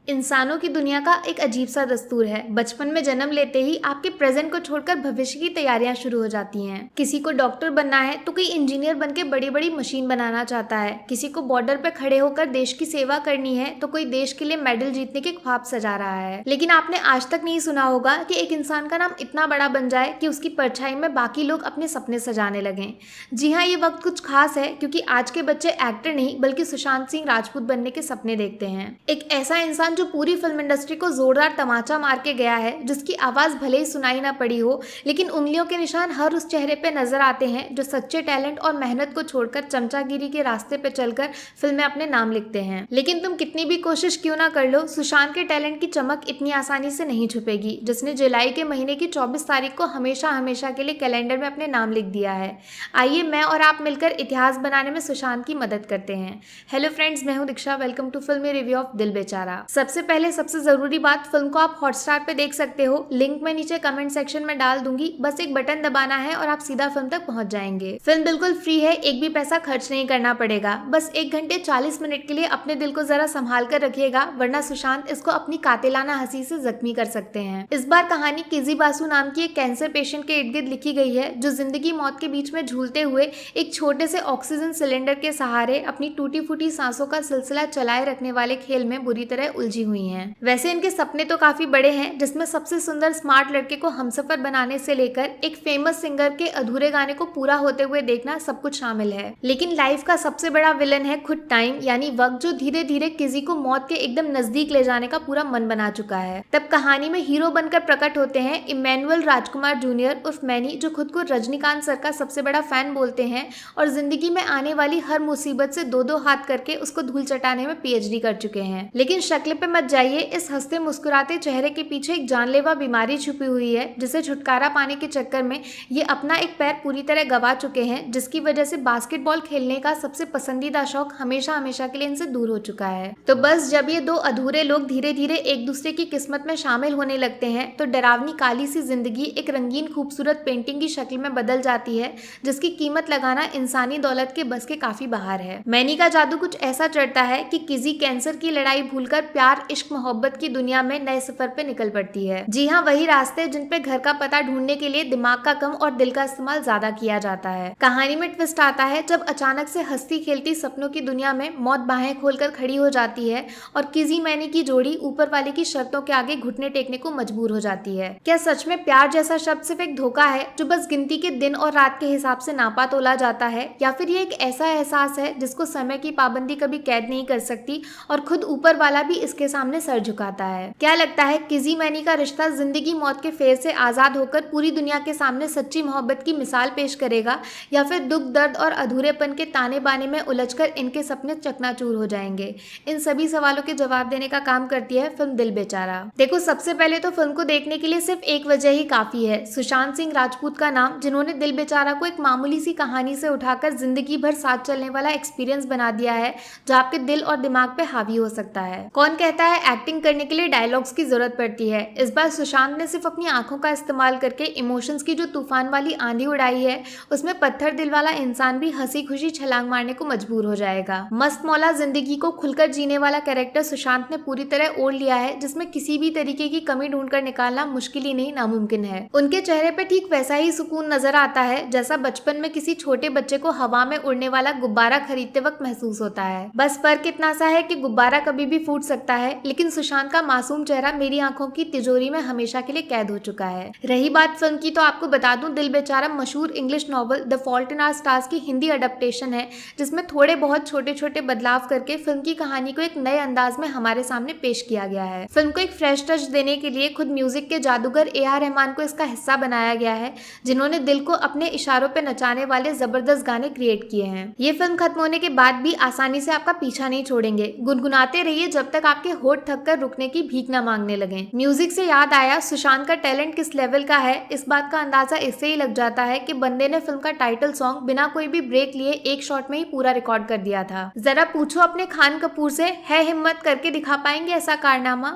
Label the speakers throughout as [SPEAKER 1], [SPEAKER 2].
[SPEAKER 1] इंसानों की दुनिया का एक अजीब सा दस्तूर है। बचपन में जन्म लेते ही आपके प्रेजेंट को छोड़कर भविष्य की तैयारियां शुरू हो जाती हैं। किसी को डॉक्टर बनना है तो कोई इंजीनियर बनके बड़ी बड़ी मशीन बनाना चाहता है। किसी को बॉर्डर पे खड़े होकर देश की सेवा करनी है तो कोई देश के लिए मेडल जीतने के ख्वाब सजा रहा है। लेकिन आपने आज तक नहीं सुना होगा कि एक इंसान का नाम इतना बड़ा बन जाए कि उसकी परछाई में बाकी लोग अपने सपने सजाने लगें। जी हाँ, ये वक्त कुछ खास है, क्योंकि आज के बच्चे एक्टर नहीं बल्कि सुशांत सिंह राजपूत बनने के सपने देखते हैं। एक ऐसा इंसान जो पूरी फिल्म इंडस्ट्री को जोरदार तमाचा मार के गया है, जिसकी आवाज भले ही सुनाई ना पड़ी हो, लेकिन उंगलियों के निशान हर उस चेहरे पे नजर आते हैं जो सच्चे टैलेंट और मेहनत को छोड़कर चमचागिरी के रास्ते पे चलकर फिल्में अपने नाम लिखते हैं। लेकिन तुम कितनी भी कोशिश क्यों ना कर लो, सुशांत के टैलेंट की चमक इतनी आसानी से नहीं छुपेगी, जिसने जुलाई के महीने की 24 तारीख को हमेशा हमेशा के लिए कैलेंडर में अपने नाम लिख दिया है। आइए मैं और आप मिलकर इतिहास बनाने में सुशांत की मदद करते हैं। हेलो फ्रेंड्स, मैं हूं दीक्षा। वेलकम टू फिल्मी रिव्यू ऑफ दिल बेचारा। सबसे पहले सबसे जरूरी बात, फिल्म को आप हॉटस्टार पे देख सकते हो। लिंक मैं नीचे कमेंट सेक्शन में डाल दूंगी। बस एक बटन दबाना है और आप सीधा फिल्म तक पहुंच जाएंगे। फिल्म बिल्कुल फ्री है, एक भी पैसा खर्च नहीं करना पड़ेगा। बस 1 घंटे 40 मिनट के लिए अपने दिल को जरा संभाल कर रखिएगा, वरना सुशांत इसको अपनी कातिलाना हंसी से जख्मी कर सकते हैं। इस बार कहानी किजी बासु नाम की एक कैंसर पेशेंट के इर्द गिर्द लिखी गई है, जो जिंदगी मौत के बीच में झूलते हुए एक छोटे से ऑक्सीजन सिलेंडर के सहारे अपनी टूटी फूटी सांसों का सिलसिला चलाए रखने वाले खेल में बुरी तरह उलझी हुई हैं। वैसे इनके सपने तो काफी बड़े हैं, जिसमें सबसे सुंदर स्मार्ट लड़के को हमसफर बनाने से लेकर एक फेमस सिंगर के अधूरे गाने को पूरा होते हुए देखना सब कुछ शामिल है। लेकिन लाइफ का सबसे बड़ा विलन है खुद टाइम, यानी वक्त, जो धीरे धीरे किसी को मौत के एकदम नजदीक ले जाने का पूरा मन बना चुका है। तब कहानी में हीरो बनकर प्रकट होते हैं इमैनुअल राजकुमार जूनियर उर्फ मैनी, जो खुद को रजनीकांत सर का सबसे बड़ा फैन बोलते हैं और जिंदगी में आने वाली हर मुसीबत से दो दो हाथ करके उसको धूल चटाने में पीएचडी कर चुके हैं। लेकिन शक्ल पे मत जाइए, इस हंसते मुस्कुराते चेहरे के पीछे एक जानलेवा बीमारी छुपी हुई है, जिसे छुटकारा पाने के चक्कर में ये अपना एक पैर पूरी तरह गवा चुके हैं, जिसकी वजह से बास्केटबॉल खेलने का सबसे पसंदीदा शौक हमेशा हमेशा के लिए इनसे दूर हो चुका है। तो बस जब ये दो अधूरे लोग धीरे धीरे एक दूसरे की किस्मत में शामिल होने लगते हैं, तो डरावनी काली सी जिंदगी एक रंगीन खूबसूरत पेंटिंग की शक्ल में बदल जाती है, जिसकी कीमत लगाना इंसानी दौलत के बस के काफी बाहर है। मैनी का जादू कुछ ऐसा चढ़ता है कि किसी कैंसर की लड़ाई भूलकर प्यार, इश्क, मोहब्बत की दुनिया में नए सफर पे निकल पड़ती है। जी हाँ, वही रास्ते जिन पे घर का पता ढूंढने के लिए दिमाग का कम और दिल का इस्तेमाल ज्यादा किया जाता है। कहानी में ट्विस्ट आता है जब अचानक से हंसती खेलती सपनों की दुनिया में मौत बाहें खोलकर खड़ी हो जाती है और किसी मैनी की जोड़ी ऊपर वाले की शर्तों के आगे घुटने टेकने को मजबूर हो जाती है। क्या सच में प्यार जैसा शब्द सिर्फ एक धोखा है जो बस गिनती के दिन और रात के हिसाब से नापा तोला जाता है, या फिर ये एक ऐसा एहसास है जिसको समय की पाबंदी कभी कैद नहीं कर सकती और खुद ऊपर वाला भी इसके सामने सर झुकाता है? क्या लगता है, किजी मैनी का रिश्ता जिंदगी मौत के फेर से आजाद होकर पूरी दुनिया के सामने सच्ची मोहब्बत की मिसाल पेश करेगा, या फिर दुख, दर्द और अधूरेपन के ताने बाने में उलझकर इनके सपने चकनाचूर हो जाएंगे? इन सभी सवालों के जवाब देने का काम करती है फिल्म दिल बेचारा। देखो, सबसे पहले तो फिल्म को देखने के लिए सिर्फ एक वजह ही काफी है, सुशांत सिंह राजपूत का नाम, जिन्होंने दिल बेचारा को एक मामूली सी कहानी से उठाकर जिंदगी भर साथ चलने वाला एक्सपीरियंस बना दिया है, जो आपके दिल और दिमाग पे हावी हो सकता है। कौन कहता है एक्टिंग करने के लिए डायलॉग्स की जरूरत पड़ती है? इस बार सुशांत ने सिर्फ अपनी आंखों का इस्तेमाल करके इमोशंस की जो तूफान वाली आंधी उड़ाई है, उसमें पत्थर दिल वाला इंसान भी हंसी खुशी छलांग मारने को मजबूर हो जाएगा। मस्त मौला जिंदगी को खुलकर जीने वाला कैरेक्टर सुशांत ने पूरी तरह ओढ़ लिया है, जिसमें किसी भी तरीके की कमी ढूंढकर निकालना मुश्किल ही नहीं, नामुमकिन है। उनके चेहरे पे ठीक वैसा ही सुकून नजर आता है जैसा बचपन में किसी छोटे बच्चे को हवा में उड़ने वाला गुब्बारा खरीदते वक्त महसूस होता है। बस फर्क इतना सा है कि गुब्बारा कभी भी फूट सकता है, लेकिन सुशांत का मासूम चेहरा मेरी आंखों की तिजोरी में हमेशा के लिए कैद हो चुका है। रही बात फिल्म की, तो आपको बता दूं, दिल बेचारा मशहूर English novel The Fault in Our Stars की हिंदी अडेप्टेशन है, जिसमें थोड़े बहुत छोटे छोटे बदलाव करके फिल्म की कहानी को एक नए अंदाज में हमारे सामने पेश किया गया है। फिल्म को एक फ्रेश टच देने के लिए खुद म्यूजिक के जादूगर AR रहमान को इसका हिस्सा बनाया गया है, जिन्होंने दिल को अपने इशारों पे नचाने वाले जबरदस्त गाने क्रिएट किए हैं। ये फिल्म खत्म होने के बाद भी आसानी से आपका पीछा नहीं छोड़ेंगे। गुनगुनाते रहिए जब तक आपके होठ थक कर रुकने की भीख न मांगने लगे। म्यूजिक से याद आया, सुशांत का टैलेंट किस लेवल का है, इस बात का अंदाजा इससे ही लग जाता है कि बंदे ने फिल्म का टाइटल सॉन्ग बिना कोई भी ब्रेक लिए एक शॉट में ही पूरा रिकॉर्ड कर दिया था। जरा पूछो अपने खान कपूर से, है हिम्मत करके दिखा पाएंगे ऐसा कारनामा?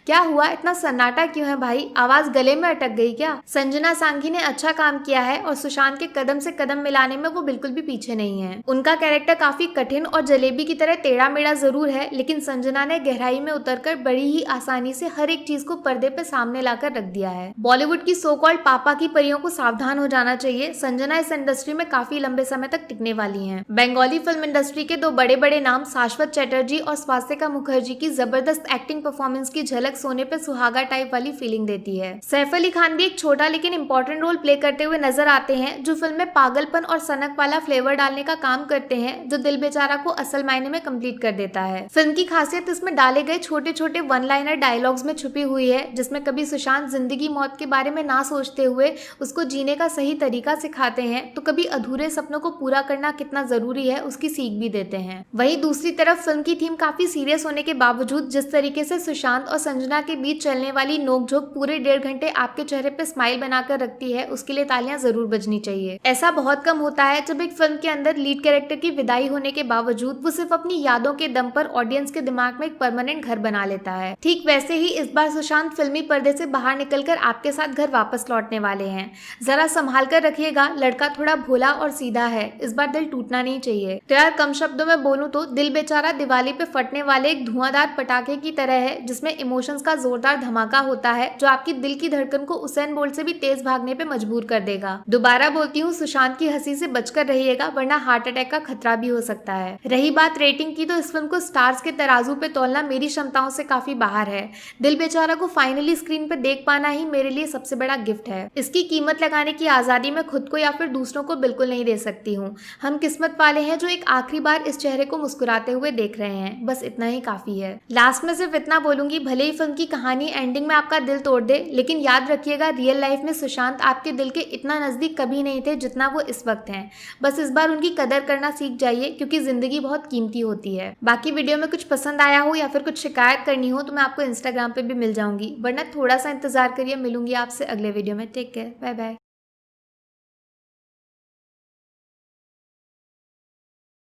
[SPEAKER 1] क्या हुआ, इतना सन्नाटा क्यों है भाई? आवाज गले में अटक गई क्या? संजना सांघी ने अच्छा काम किया है और सुशांत के कदम से कदम मिलाने में वो बिल्कुल भी पीछे नहीं है। उनका कैरेक्टर काफी कठिन और जलेबी की तरह टेढ़ा मेढ़ा जरूर है, लेकिन संजना ने गहराई में उतरकर बड़ी ही आसानी से हर एक चीज को पर्दे पे सामने लाकर रख दिया है। बॉलीवुड की सो कॉल्ड पापा की परियों को सावधान हो जाना चाहिए। संजना इस इंडस्ट्री में काफी लंबे समय तक टिकने वाली हैं। बंगाली फिल्म इंडस्ट्री के दो बड़े बड़े नाम शाश्वत चैटर्जी और स्वास्तिका मुखर्जी की जबरदस्त एक्टिंग परफॉर्मेंस की झलक सोने पे सुहागा टाइप वाली फीलिंग देती है। सैफ अली खान भी एक छोटा लेकिन इंपॉर्टेंट रोल प्ले करते हुए नजर आते हैं, जो फिल्म में पागलपन और सनक वाला फ्लेवर डालने का काम करते हैं, जो दिल बेचारा को असल मायने में कंप्लीट कर देता है। फिल्म की खासियत इसमें डाले गए छोटे छोटे वन लाइनर डायलॉग्स में छुपी हुई है, जिसमें कभी सुशांत जिंदगी मौत के बारे में ना सोचते हुए उसको जीने का सही तरीका सिखाते हैं, तो कभी अधूरे सपनों को पूरा करना कितना जरूरी है उसकी सीख भी देते हैं। वहीं दूसरी तरफ फिल्म की थीम काफी सीरियस होने के बावजूद जिस तरीके से सुशांत और संजना के बीच चलने वाली नोकझोंक पूरे 1.5 घंटे आपके चेहरे पे स्माइल बनाकर रखती है, उसके लिए तालियां जरूर बजनी चाहिए। ऐसा बहुत कम होता है जब एक फिल्म के अंदर लीड कैरेक्टर की विदाई होने के बावजूद वो सिर्फ अपनी यादों के दम पर ऑडियंस के दिमाग में एक परमानेंट घर बना लेता है। ठीक वैसे ही इस बार सुशांत फिल्मी पर्दे से बाहर निकलकर आपके साथ घर वापस लौटने वाले हैं। जरा संभाल कर रखिएगा, लड़का थोड़ा भोला और सीधा है, इस बार दिल टूटना नहीं चाहिए। तो यार कम शब्दों में बोलूं तो दिल बेचारा दिवाली पे फटने वाले एक धुआंधार पटाखे की तरह है, जिसमें इमोशंस का जोरदार धमाका होता है, जो आपकी दिल की धड़कन को उसेन बोल्ट से भी तेज भागने पे मजबूर कर देगा। दोबारा बोलती हूँ, सुशांत की हंसी से बचकर रहिएगा, वरना हार्ट अटैक का खतरा भी हो सकता है। रही बात रेटिंग की, तो इस फिल्म को स्टार्स के तराजू पे तोलना मेरी क्षमताओं से काफी बाहर है। दिल बेचारा को फाइनली स्क्रीन पर देख पाना ही मेरे लिए सबसे बड़ा गिफ्ट है। इसकी कीमत लगाने की आजादी मैं खुद को या फिर दूसरों को बिल्कुल नहीं दे सकती हूँ। हम किस्मत वाले हैं जो एक आखिरी बार इस चेहरे को मुस्कुराते हुए देख रहे हैं, बस इतना ही काफी है। लास्ट में सिर्फ इतना बोलूंगी, भले ही फिल्म की कहानी एंडिंग में आपका दिल तोड़ दे, लेकिन याद रखिएगा रियल लाइफ में सुशांत आपके दिल के इतना नजदीक कभी नहीं थे जितना वो इस वक्त हैं। बस इस बार उनकी कदर करना सीख जाइए, क्योंकि जिंदगी बहुत कीमती होती है। बाकी वीडियो में कुछ पसंद आया हो या फिर कुछ शिकायत करनी हो तो मैं आपको इंस्टाग्राम पे भी मिल जाऊंगी, वरना थोड़ा सा इंतजार करिए, मिलूंगी आपसे अगले वीडियो में। Take care, bye bye.